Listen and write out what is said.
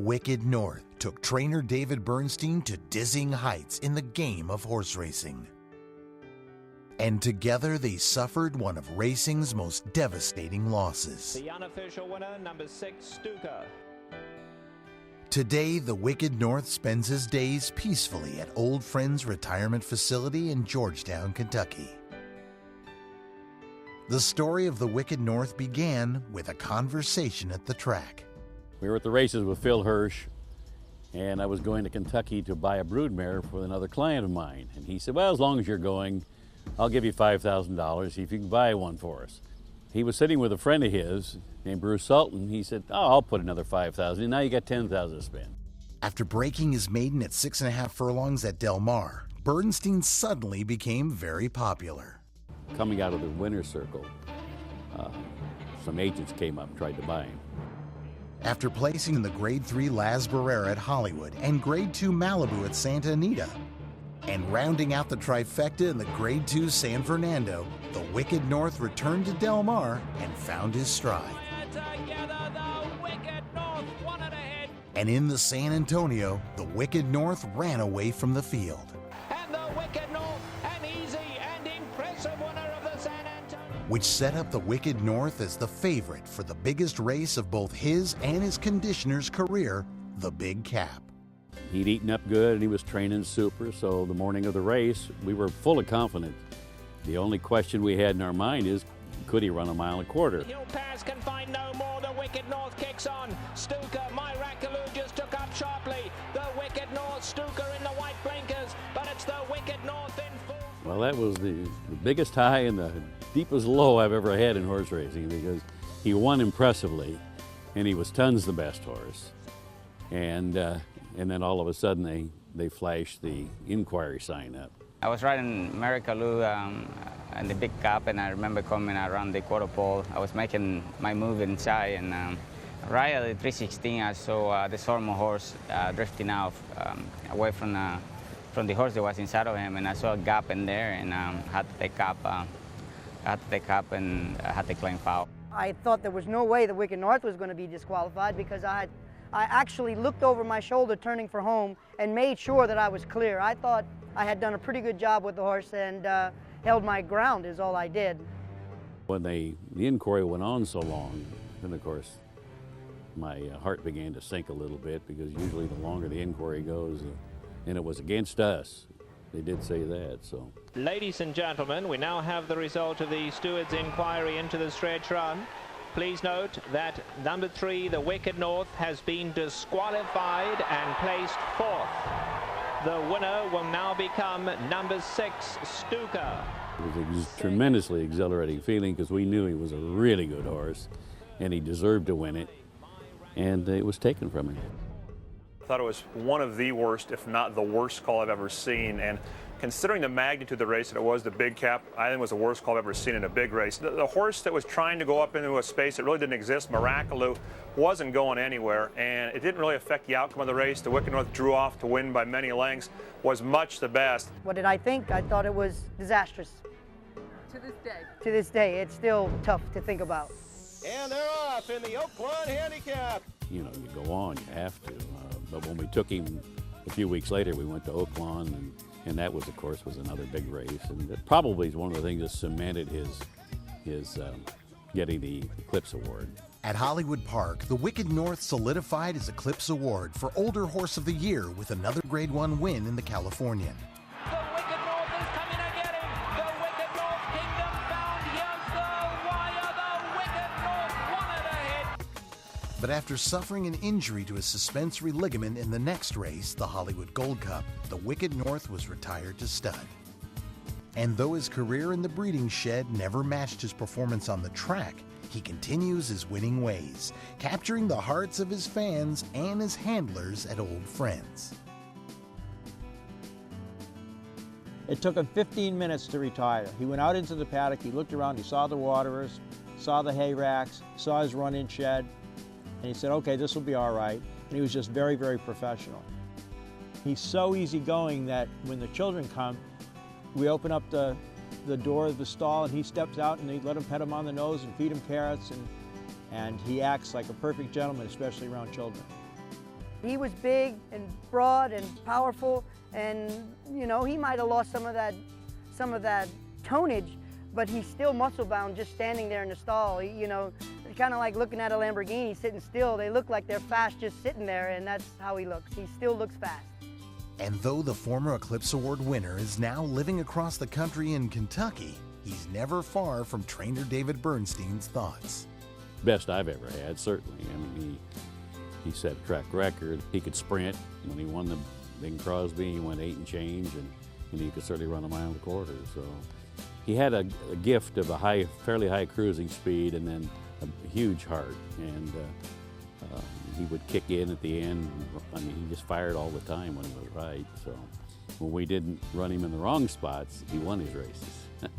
Wicked North took trainer David Bernstein to dizzying heights in the game of horse racing. And together they suffered one of racing's most devastating losses. The unofficial winner, number 6, Stuka. Today, the Wicked North spends his days peacefully at Old Friends Retirement Facility in Georgetown, Kentucky. The story of the Wicked North began with a conversation at the track. We were at the races with Phil Hirsch, and I was going to Kentucky to buy a broodmare for another client of mine. And he said, well, as long as you're going, I'll give you $5,000 if you can buy one for us. He was sitting with a friend of his named Bruce Sultan. He said, oh, I'll put another $5,000, and now you got $10,000 to spend. After breaking his maiden at 6.5 furlongs at Del Mar, Bernstein suddenly became very popular. Coming out of the winner's circle, some agents came up and tried to buy him. After placing in the Grade 3 Las Barrera at Hollywood and Grade 2 Malibu at Santa Anita, and rounding out the trifecta in the Grade 2 San Fernando, the Wicked North returned to Del Mar and found his stride. Together, the Wicked North, one and ahead. And in the San Antonio, the Wicked North ran away from the field. And the Wicked North, an easy and impressive winner of the San Antonio. Which set up the Wicked North as the favorite for the biggest race of both his and his conditioner's career, the Big Cap. He'd eaten up good and he was training super, so the morning of the race, we were full of confidence. The only question we had in our mind is, could he run a mile and a quarter? Hill Pass can find no more. The Wicked North kicks on. Stuka, Miraculou just took up sharply. The Wicked North, Stuka in the white blinkers, but it's the Wicked North in full. Well, that was the biggest high and the deepest low I've ever had in horse racing, because he won impressively and he was tons the best horse. And then all of a sudden they flashed the inquiry sign up. I was riding Miraculou in the Big Cup, and I remember coming around the quarter pole. I was making my move inside, and right at the 316 I saw the Sormo horse drifting out away from the horse that was inside of him, and I saw a gap in there, and had to take up and had to claim foul. I thought there was no way the Wicked North was going to be disqualified, because I actually looked over my shoulder turning for home and made sure that I was clear. I thought I had done a pretty good job with the horse and held my ground is all I did. When the inquiry went on so long, then of course my heart began to sink a little bit, because usually the longer the inquiry goes, and it was against us. They did say that, so. Ladies and gentlemen, we now have the result of the steward's inquiry into the stretch run. Please note that number 3, the Wicked North, has been disqualified and placed 4th. The winner will now become number 6, Stuka. It was a tremendously exhilarating feeling, because we knew he was a really good horse and he deserved to win it, and it was taken from him. I thought it was one of the worst, if not the worst call I've ever seen. And considering the magnitude of the race that it was, the Big Cap, I think it was the worst call I've ever seen in a big race. The horse that was trying to go up into a space that really didn't exist, Miraculou, wasn't going anywhere, and it didn't really affect the outcome of the race. The Wicked North drew off to win by many lengths, was much the best. What did I think? I thought it was disastrous. To this day. To this day, it's still tough to think about. And they're off in the Oaklawn Handicap. You know, you go on, you have to. But when we took him a few weeks later, we went to Oaklawn, and that was, of course, was another big race. And it probably is one of the things that cemented his getting the Eclipse Award. At Hollywood Park, the Wicked North solidified his Eclipse Award for Older Horse of the Year with another Grade 1 win in the Californian. The Wicked North is coming to get him. The Wicked North Kingdom bound. Here's the wire. The Wicked North won it ahead. But after suffering an injury to his suspensory ligament in the next race, the Hollywood Gold Cup, the Wicked North was retired to stud. And though his career in the breeding shed never matched his performance on the track, he continues his winning ways, capturing the hearts of his fans and his handlers at Old Friends. It took him 15 minutes to retire. He went out into the paddock, he looked around, he saw the waterers, saw the hay racks, saw his run-in shed, and he said, okay, this will be all right. And he was just very, very professional. He's so easygoing that when the children come, we open up the door of the stall and he steps out and they let him pet him on the nose and feed him carrots, and he acts like a perfect gentleman, especially around children. He was big and broad and powerful, and you know, he might have lost some of that tonnage, but he's still muscle bound just standing there in the stall. You know, kind of like looking at a Lamborghini sitting still. They look like they're fast just sitting there, and that's how he looks. He still looks fast. And though the former Eclipse Award winner is now living across the country in Kentucky, he's never far from trainer David Bernstein's thoughts. Best I've ever had, certainly. I mean, he set a track record. He could sprint. When he won the Bing Crosby, he went 8 and change, and he could certainly run a mile and a quarter. So he had a gift of a fairly high cruising speed, and then a huge heart. And he would kick in at the end. I mean, he just fired all the time when he was right. So when we didn't run him in the wrong spots, he won his races.